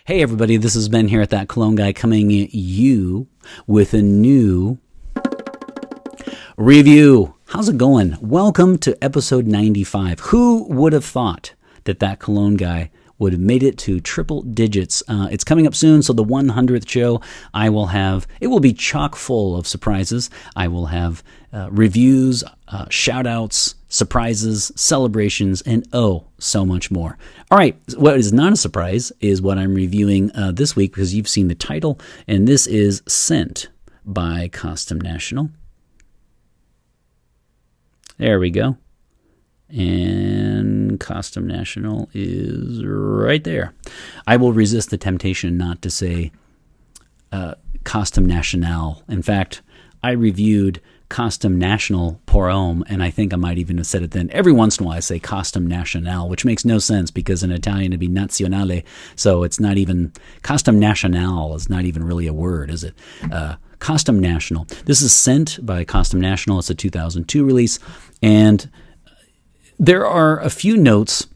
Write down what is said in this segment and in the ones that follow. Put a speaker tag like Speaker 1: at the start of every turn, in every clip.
Speaker 1: Hey everybody, this is Ben here at That Cologne Guy coming at you with a new review. How's it going? Welcome to episode 95. Who would have thought that That Cologne Guy would have made it to triple digits? It's coming up soon, so the 100th show it will be chock full of surprises. I will have reviews, shout outs, surprises, celebrations, and so much more. All right, what is not a surprise is what I'm reviewing this week, because you've seen the title, and this is Scent by CoSTUME National. There we go. And CoSTUME National is right there. I will resist the temptation not to say CoSTUME National. In fact, I reviewed CoSTUME National pour homme, and I think I might even have said it then. Every once in a while I say CoSTUME National, which makes no sense because in Italian it'd be Nazionale, so it's not even, CoSTUME National is not even really a word, is it? CoSTUME National. This is Scent by CoSTUME National. It's a 2002 release, and there are a few notes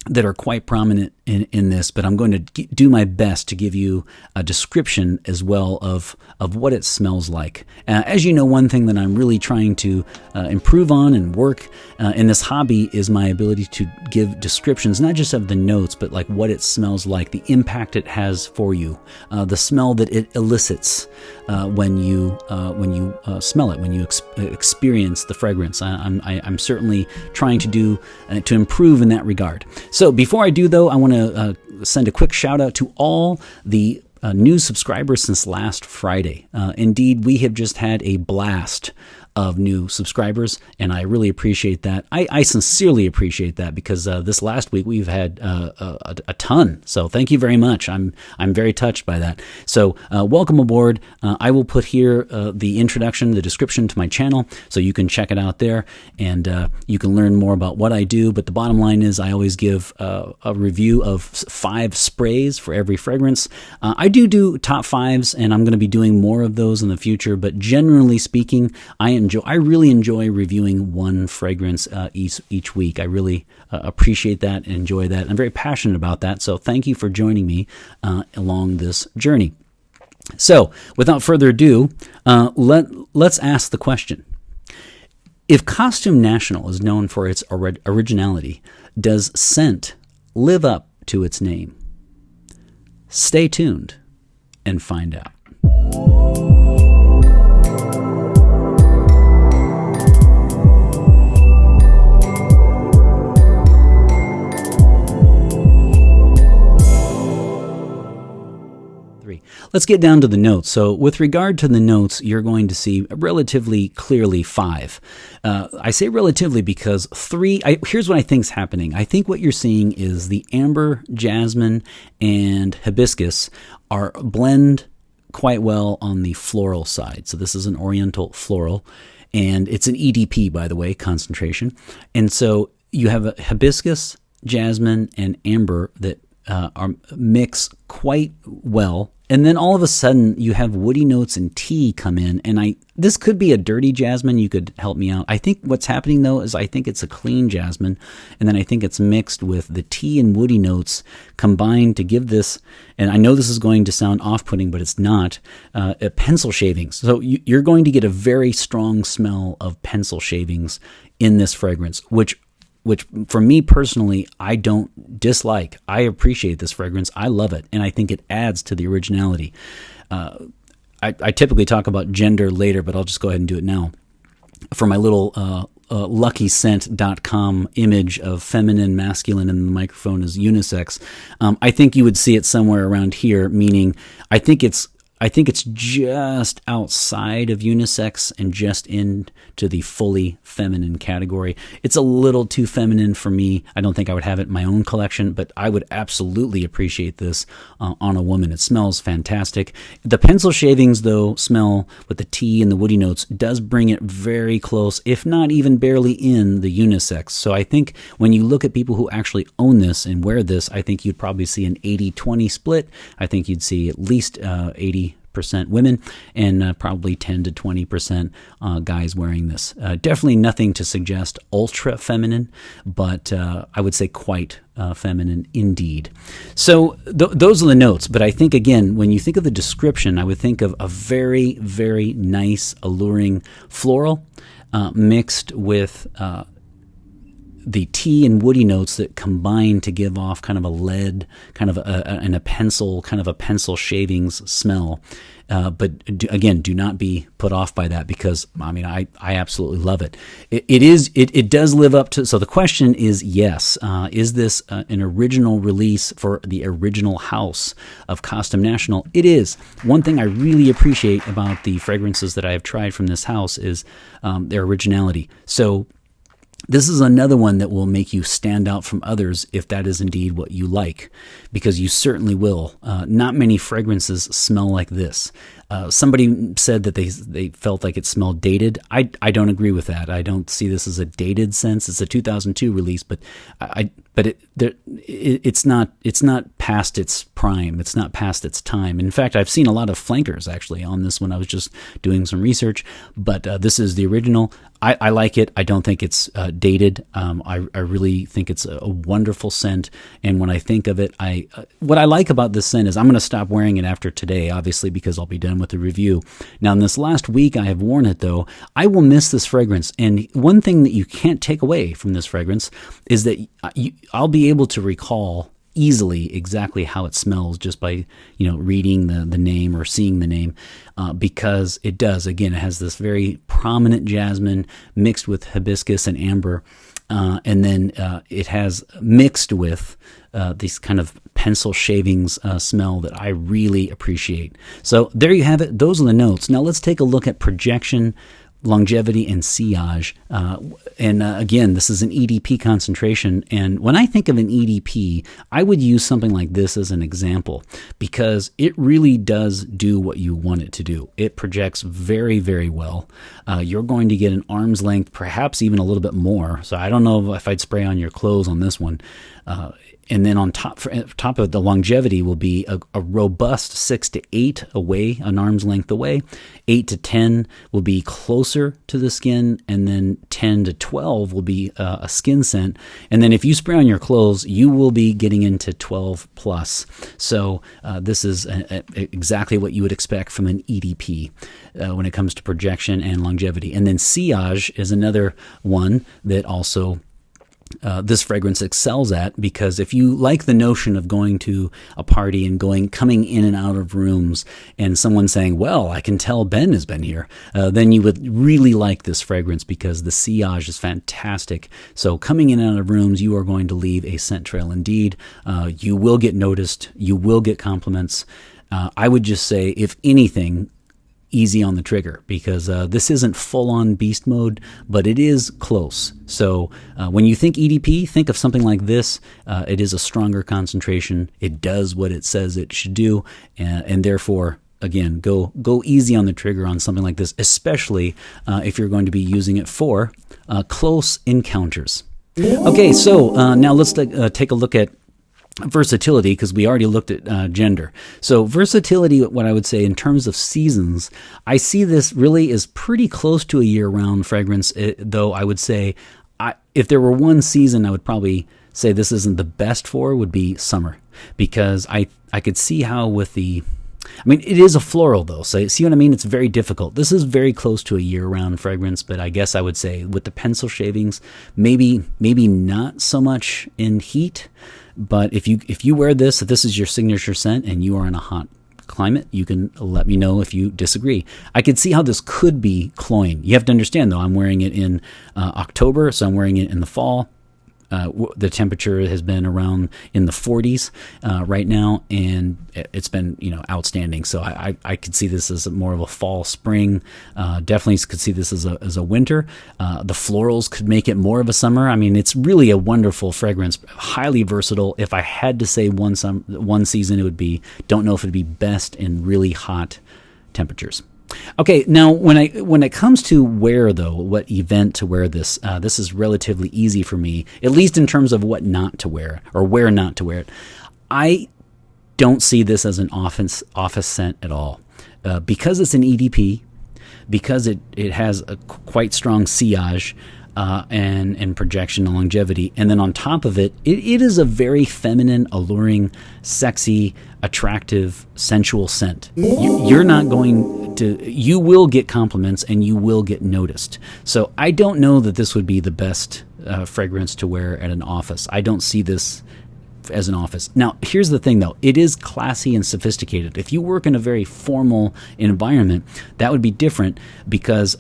Speaker 1: that are quite prominent in this, but I'm going to do my best to give you a description as well of what it smells like. As you know, one thing that I'm really trying to improve on and work in this hobby is my ability to give descriptions, not just of the notes, but like what it smells like, the impact it has for you, the smell that it elicits when you smell it, when you experience the fragrance. I'm certainly trying to improve in that regard. So before I do, though, I want to send a quick shout out to all the new subscribers since last Friday. Indeed, we have just had a blast of new subscribers, and I really appreciate that. I sincerely appreciate that, because this last week we've had a ton. So thank you very much. I'm very touched by that. So welcome aboard. I will put here the introduction, the description to my channel, so you can check it out there, and you can learn more about what I do. But the bottom line is I always give a review of 5 sprays for every fragrance. I do top 5s, and I'm going to be doing more of those in the future, but generally speaking, I really enjoy reviewing one fragrance each week. I really appreciate that and enjoy that. I'm very passionate about that, so thank you for joining me along this journey. So, without further ado, let's ask the question. If CoSTUME National is known for its originality, does Scent live up to its name? Stay tuned and find out. Let's get down to the notes. So with regard to the notes, you're going to see relatively clearly 5. I say relatively because 3, here's what I think is happening. I think what you're seeing is the amber, jasmine, and hibiscus are blend quite well on the floral side. So this is an oriental floral, and it's an EDP, by the way, concentration. And so you have a hibiscus, jasmine, and amber that mix quite well. And then all of a sudden, you have woody notes and tea come in. And this could be a dirty jasmine. You could help me out. I think what's happening, though, is I think it's a clean jasmine. And then I think it's mixed with the tea and woody notes combined to give this, and I know this is going to sound off-putting, but it's not, pencil shavings. So you're going to get a very strong smell of pencil shavings in this fragrance, which for me personally, I don't dislike. I appreciate this fragrance. I love it, and I think it adds to the originality. I typically talk about gender later, but I'll just go ahead and do it now. For my little luckyscent.com image of feminine, masculine, and the microphone is unisex, I think you would see it somewhere around here, meaning I think it's just outside of unisex and just into the fully feminine category. It's a little too feminine for me. I don't think I would have it in my own collection, but I would absolutely appreciate this on a woman. It smells fantastic. The pencil shavings, though, smell with the tea and the woody notes does bring it very close, if not even barely in the unisex. So I think when you look at people who actually own this and wear this, I think you'd probably see an 80-20 split. I think you'd see at least 80 women, and probably 10 to 20% guys wearing this. Definitely nothing to suggest ultra feminine, but I would say quite feminine indeed. So those are the notes. But I think, again, when you think of the description, I would think of a very, very nice, alluring floral mixed with the tea and woody notes that combine to give off kind of a lead, kind of a pencil shavings smell. But again, do not be put off by that, because I absolutely love it. It does live up to. So the question is, yes, is this an original release for the original house of CoSTUME National? It is. One thing I really appreciate about the fragrances that I have tried from this house is their originality. So this is another one that will make you stand out from others if that is indeed what you like, because you certainly will. Not many fragrances smell like this. Somebody said that they felt like it smelled dated. I don't agree with that. I don't see this as a dated sense. It's a 2002 release, but it's not past its prime. It's not past its time. In fact, I've seen a lot of flankers actually on this when I was just doing some research, but this is the original. I like it. I don't think it's dated. I really think it's a wonderful scent. And when I think of it, what I like about this scent is I'm going to stop wearing it after today, obviously, because I'll be done with the review. Now, in this last week I have worn it, though, I will miss this fragrance. And one thing that you can't take away from this fragrance is that I'll be able to recall easily exactly how it smells just by reading the name or seeing the name, because it does. Again, it has this very prominent jasmine mixed with hibiscus and amber, and then it has mixed with these kind of pencil shavings smell that I really appreciate. So there you have it. Those are the notes. Now let's take a look at projection, longevity, and sillage. Again, this is an EDP concentration. And when I think of an EDP, I would use something like this as an example, because it really does do what you want it to do. It projects very, very well. You're going to get an arm's length, perhaps even a little bit more. So I don't know if I'd spray on your clothes on this one. And then on top of the longevity will be a robust 6 to 8 away, an arm's length away. 8 to 10 will be closer to the skin, and then 10 to 12 will be a skin scent. And then if you spray on your clothes, you will be getting into 12 plus. So this is exactly what you would expect from an EDP when it comes to projection and longevity. And then sillage is another one that also this fragrance excels at, because if you like the notion of going to a party and coming in and out of rooms and someone saying, well, I can tell Ben has been here, then you would really like this fragrance, because the sillage is fantastic. So coming in and out of rooms, you are going to leave a scent trail indeed. You will get noticed. You will get compliments. I would just say, if anything, easy on the trigger, because this isn't full-on beast mode, but it is close. So when you think EDP, think of something like this. It is a stronger concentration. It does what it says it should do, and therefore, again, go easy on the trigger on something like this, especially if you're going to be using it for close encounters. Okay, so now let's take a look at versatility, because we already looked at gender. So versatility, what I would say in terms of seasons, I see this really is pretty close to a year-round fragrance, though I would say if there were one season I would probably say this isn't the best for, would be summer, because I could see how with the... it is a floral, though, so see what I mean? It's very difficult. This is very close to a year-round fragrance, but I guess I would say with the pencil shavings, maybe not so much in heat. But if you wear this, if this is your signature scent and you are in a hot climate, you can let me know if you disagree. I could see how this could be cloying. You have to understand, though, I'm wearing it in October, so I'm wearing it in the fall. The temperature has been around in the 40s right now, and it's been outstanding. So I could see this as more of a fall, spring. Definitely could see this as a winter. The florals could make it more of a summer. It's really a wonderful fragrance, highly versatile. If I had to say one season, it would be, don't know if it'd be best in really hot temperatures. Okay, now when it comes to wear, though, what event to wear this, this is relatively easy for me, at least in terms of what not to wear or where not to wear it. I don't see this as an office scent at all. because it's an EDP, because it has a quite strong sillage and projection and longevity, and then on top of it, it is a very feminine, alluring, sexy, attractive, sensual scent. You're not going to, you will get compliments and you will get noticed. So I don't know that this would be the best fragrance to wear at an office. I don't see this as an office. Now, here's the thing though. It is classy and sophisticated. If you work in a very formal environment, that would be different because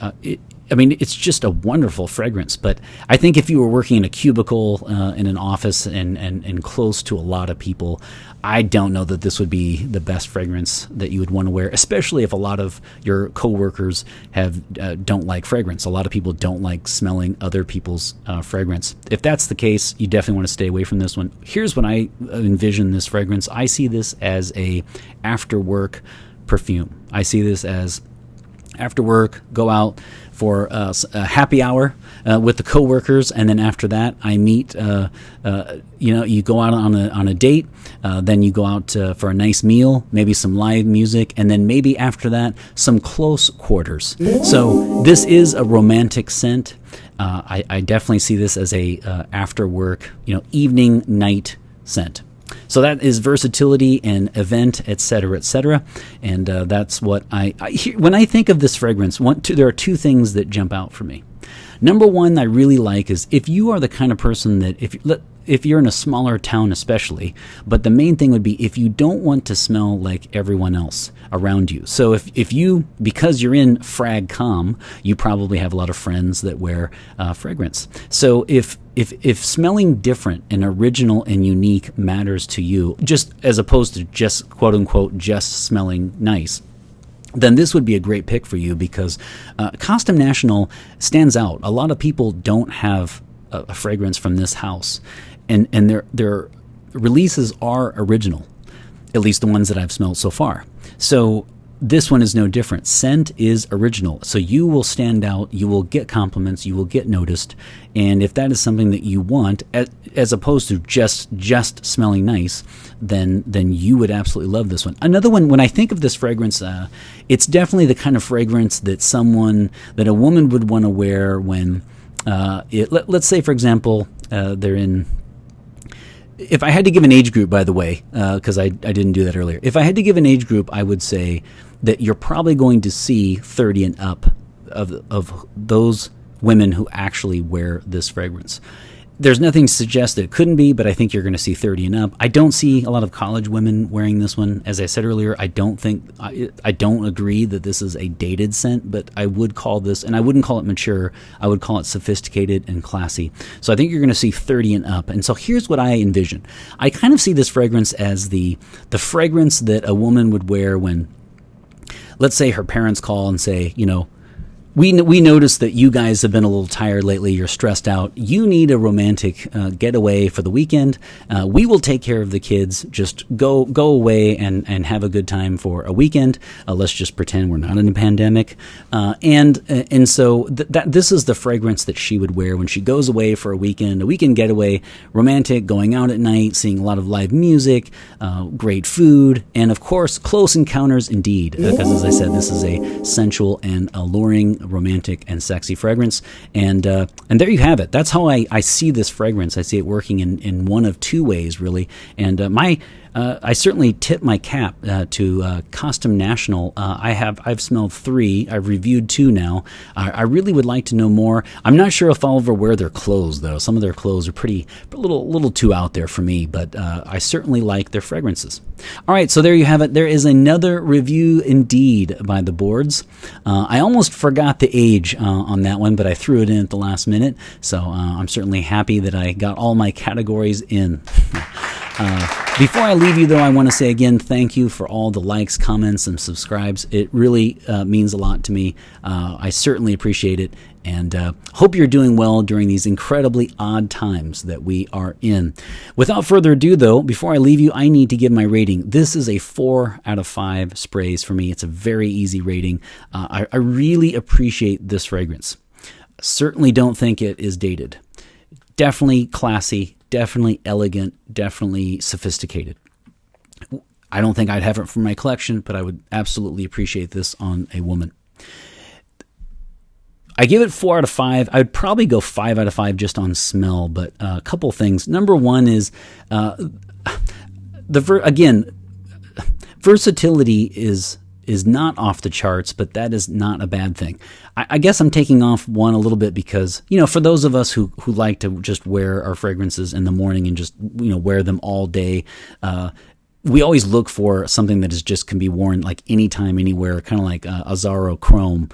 Speaker 1: it's just a wonderful fragrance. But I think if you were working in a cubicle in an office and close to a lot of people, I don't know that this would be the best fragrance that you would want to wear, especially if a lot of your coworkers don't like fragrance. A lot of people don't like smelling other people's fragrance. If that's the case, you definitely want to stay away from this one. Here's what I envision this fragrance. I see this as a after-work perfume. I see this as after work, go out for a happy hour with the coworkers, and then after that, I meet. You go out on a date, then you go out for a nice meal, maybe some live music, and then maybe after that, some close quarters. So this is a romantic scent. I definitely see this as a after work, evening night scent. So that is versatility and event, etc., etc. And that's what I hear. When I think of this fragrance, there are two things that jump out for me. Number one I really like is if you are the kind of person that if you're in a smaller town especially, but the main thing would be if you don't want to smell like everyone else around you. So if you, because you're in frag com, you probably have a lot of friends that wear fragrance. So if smelling different and original and unique matters to you, just as opposed to just quote unquote just smelling nice, then this would be a great pick for you because CoSTUME National stands out. A lot of people don't have a fragrance from this house, and their releases are original, at least the ones that I've smelled so far. So this one is no different. Scent is original, so you will stand out, you will get compliments, you will get noticed, and if that is something that you want, as opposed to just smelling nice, then you would absolutely love this one. Another one, when I think of this fragrance, it's definitely the kind of fragrance that a woman would want to wear when, let's say, for example, they're in. If I had to give an age group, by the way, because I didn't do that earlier, if I had to give an age group, I would say that you're probably going to see 30 and up of those women who actually wear this fragrance. There's nothing to suggest that it couldn't be, but I think you're going to see 30 and up. I don't see a lot of college women wearing this one. As I said earlier, I don't agree that this is a dated scent, but I would call this, and I wouldn't call it mature, I would call it sophisticated and classy. So I think you're going to see 30 and up. And so here's what I envision. I kind of see this fragrance as the fragrance that a woman would wear when, let's say, her parents call and say, we noticed that you guys have been a little tired lately. You're stressed out. You need a romantic getaway for the weekend. We will take care of the kids. Just go away and have a good time for a weekend. Let's just pretend we're not in a pandemic. And so this is the fragrance that she would wear when she goes away for a weekend getaway, romantic, going out at night, seeing a lot of live music, great food, and of course, close encounters indeed. Because as I said, this is a sensual and alluring, romantic and sexy fragrance, and there you have it. That's how I see this fragrance. I see it working in one of two ways, really. And I certainly tip my cap to CoSTUME National. I've smelled 3. I've reviewed 2 now. I really would like to know more. I'm not sure if I'll ever wear their clothes, though. Some of their clothes are a little too out there for me, but I certainly like their fragrances. All right, so there you have it. There is another review indeed by the boards. I almost forgot the age on that one, but I threw it in at the last minute, so I'm certainly happy that I got all my categories in. Before I leave you, though, I want to say again, thank you for all the likes, comments, and subscribes. It really means a lot to me. I certainly appreciate it, and hope you're doing well during these incredibly odd times that we are in. Without further ado, though, before I leave you, I need to give my rating. This is a 4 out of 5 sprays for me. It's a very easy rating. I really appreciate this fragrance. Certainly don't think it is dated. Definitely classy. Definitely elegant, definitely sophisticated. I don't think I'd have it for my collection, but I would absolutely appreciate this on a woman. I give it 4 out of 5. I would probably go 5 out of 5 just on smell, but a couple things. Number one is, versatility is not off the charts, but that is not a bad thing. I guess I'm taking off one a little bit because, for those of us who like to just wear our fragrances in the morning and just, wear them all day, we always look for something that can be worn like anytime, anywhere, kind of like Azzaro Chrome.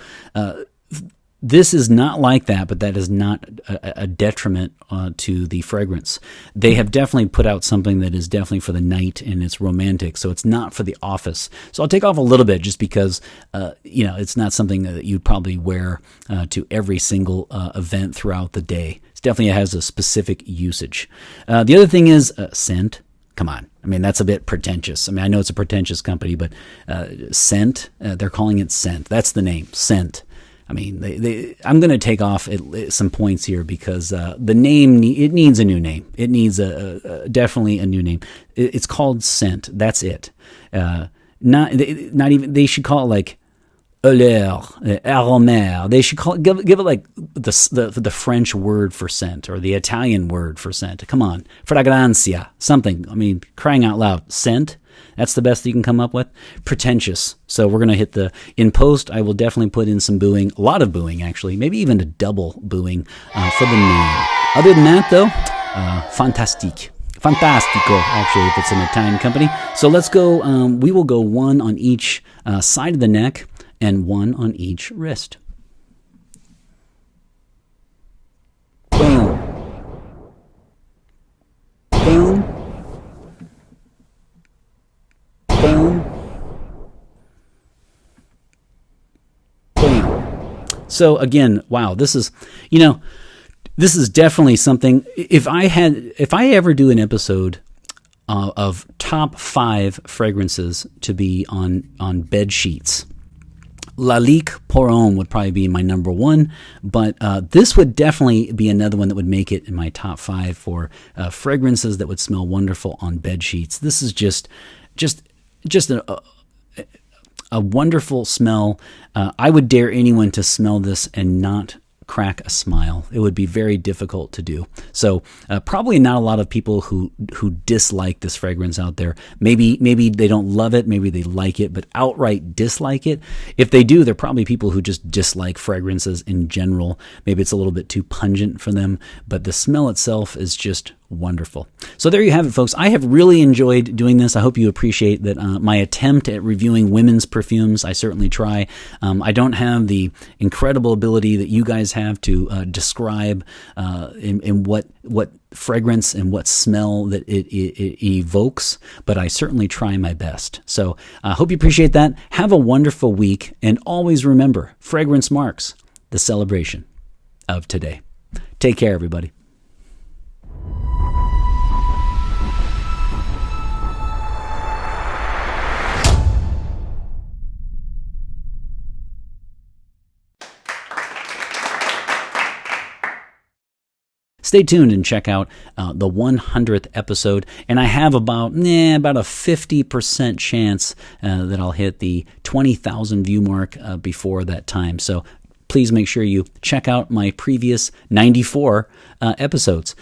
Speaker 1: This is not like that, but that is not a detriment to the fragrance. They have definitely put out something that is definitely for the night and it's romantic, so it's not for the office. So I'll take off a little bit just because, it's not something that you'd probably wear to every single event throughout the day. It definitely has a specific usage. The other thing is scent. Come on. I mean, that's a bit pretentious. I mean, I know it's a pretentious company, but scent, they're calling it scent. That's the name, scent. I mean, I'm going to take off some points here because the name, it needs a new name. It needs definitely a new name. It's called scent. That's it. Not even, they should call it like odeur, aromère. They should give it like the French word for scent or the Italian word for scent. Come on, fragranza, something. I mean, crying out loud, scent. That's the best you can come up with. Pretentious. So we're going to hit in post, I will definitely put in some booing, a lot of booing actually, maybe even a double booing for the name. Other than that though, fantastique. Fantastico, actually, if it's an Italian company. So let's go, we will go one on each side of the neck and one on each wrist. Boom. Boom. Boom. Boom. So again, wow, this is definitely something. If I ever do an episode of top 5 fragrances to be on bed sheets, Lalique Pour Homme would probably be my number 1, but this would definitely be another one that would make it in my top 5 for fragrances that would smell wonderful on bed sheets. This is just a wonderful smell. I would dare anyone to smell this and not crack a smile. It would be very difficult to do. So probably not a lot of people who dislike this fragrance out there. Maybe they don't love it, maybe they like it, but outright dislike it. If they do, they're probably people who just dislike fragrances in general. Maybe it's a little bit too pungent for them, but the smell itself is just wonderful. So there you have it, folks. I have really enjoyed doing this. I hope you appreciate that my attempt at reviewing women's perfumes. I certainly try. I don't have the incredible ability that you guys have to describe in what fragrance and what smell that it evokes, but I certainly try my best. So I hope you appreciate that. Have a wonderful week, and always remember, fragrance marks the celebration of today. Take care, everybody. Stay tuned and check out the 100th episode, and I have about a 50% chance that I'll hit the 20,000 view mark before that time. So please make sure you check out my previous 94 episodes.